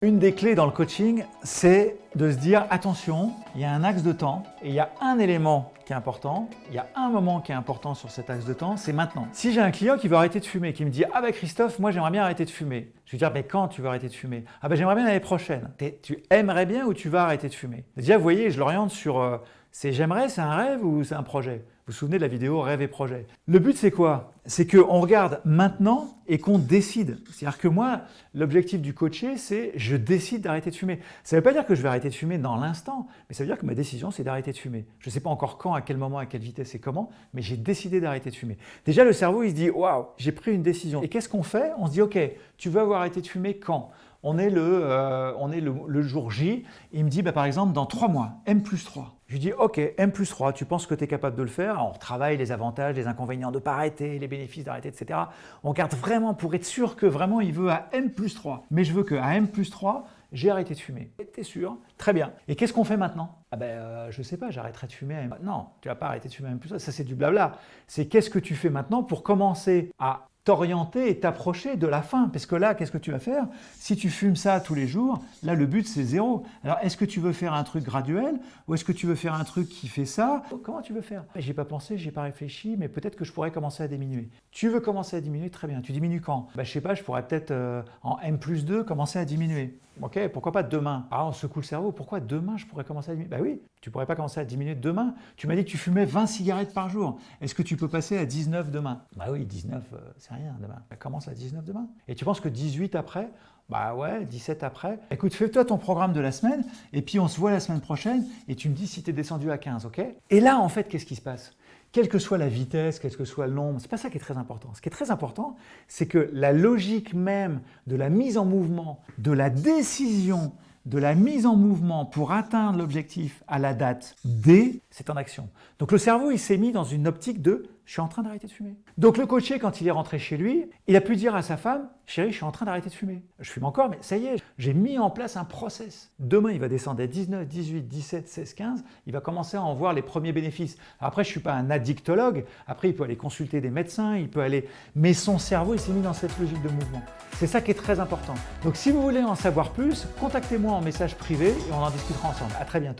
Une des clés dans le coaching, c'est de se dire attention, il y a un axe de temps et il y a un élément qui est important, il y a un moment qui est important sur cet axe de temps, c'est maintenant. Si j'ai un client qui veut arrêter de fumer, qui me dit « Ah ben Christophe, moi j'aimerais bien arrêter de fumer », je vais dire « Mais quand tu veux arrêter de fumer ?»« Ah ben j'aimerais bien l'année prochaine. » Tu aimerais bien ou tu vas arrêter de fumer? Déjà, vous voyez, je l'oriente sur c'est j'aimerais, c'est un rêve ou c'est un projet? Vous vous souvenez de la vidéo rêve et projet? Le but c'est quoi? C'est qu'on regarde maintenant et qu'on décide. C'est-à-dire que moi, l'objectif du coaché, c'est je décide d'arrêter de fumer. Ça ne veut pas dire que je vais arrêter de fumer dans l'instant, mais ça veut dire que ma décision, c'est d'arrêter de fumer. Je ne sais pas encore quand, à quel moment, à quelle vitesse et comment, mais j'ai décidé d'arrêter de fumer. Déjà, le cerveau, il se dit « Waouh, j'ai pris une décision ». Et qu'est-ce qu'on fait? On se dit « Ok, tu veux avoir arrêté de fumer quand ?» On est le jour J, il me dit par exemple dans 3 mois, M+3. Je lui dis ok, M+3, tu penses que tu es capable de le faire? Alors, on travaille les avantages, les inconvénients de ne pas arrêter, les bénéfices d'arrêter, etc. On regarde vraiment pour être sûr que vraiment il veut à M+3. Mais je veux qu'à M+3, j'ai arrêté de fumer. T'es sûr? Très bien. Et qu'est-ce qu'on fait maintenant? Ah ben, je sais pas, j'arrêterai de fumer à M+3. Non, tu vas pas arrêter de fumer à M+3, ça c'est du blabla. C'est qu'est-ce que tu fais maintenant pour commencer à t'orienter et t'approcher de la fin. Parce que là, qu'est-ce que tu vas faire? Si tu fumes ça tous les jours, là, le but, c'est 0. Alors, est-ce que tu veux faire un truc graduel ou est-ce que tu veux faire un truc qui fait ça? Comment tu veux faire? J'ai pas pensé, j'ai pas réfléchi, mais peut-être que je pourrais commencer à diminuer. Tu veux commencer à diminuer? Très bien. Tu diminues quand? Je sais pas, je pourrais peut-être en M+2 commencer à diminuer. Ok, pourquoi pas demain? Ah, on secoue le cerveau. Pourquoi demain, je pourrais commencer à diminuer? Oui, tu pourrais pas commencer à diminuer demain. Tu m'as dit que tu fumais 20 cigarettes par jour. Est-ce que tu peux passer à 19 demain? Oui, 19, c'est rien demain. Commence à 19 demain. Et tu penses que 18 après? Ouais, 17 après. Écoute, fais-toi ton programme de la semaine et puis on se voit la semaine prochaine et tu me dis si tu es descendu à 15, ok? Et là, en fait, qu'est-ce qui se passe? Quelle que soit la vitesse, quel que soit le nombre, c'est pas ça qui est très important. Ce qui est très important, c'est que la logique même de la mise en mouvement, de la décision, de la mise en mouvement pour atteindre l'objectif à la date D, c'est en action. Donc le cerveau, il s'est mis dans une optique de « je suis en train d'arrêter de fumer ». Donc le coaché, quand il est rentré chez lui, il a pu dire à sa femme « chérie, je suis en train d'arrêter de fumer. Je fume encore, mais ça y est, j'ai mis en place un process. Demain, il va descendre à 19, 18, 17, 16, 15. Il va commencer à en voir les premiers bénéfices. Après, je ne suis pas un addictologue. Après, il peut aller consulter des médecins, il peut aller… Mais son cerveau, il s'est mis dans cette logique de mouvement. C'est ça qui est très important. Donc si vous voulez en savoir plus, contactez-moi en message privé et on en discutera ensemble. À très bientôt.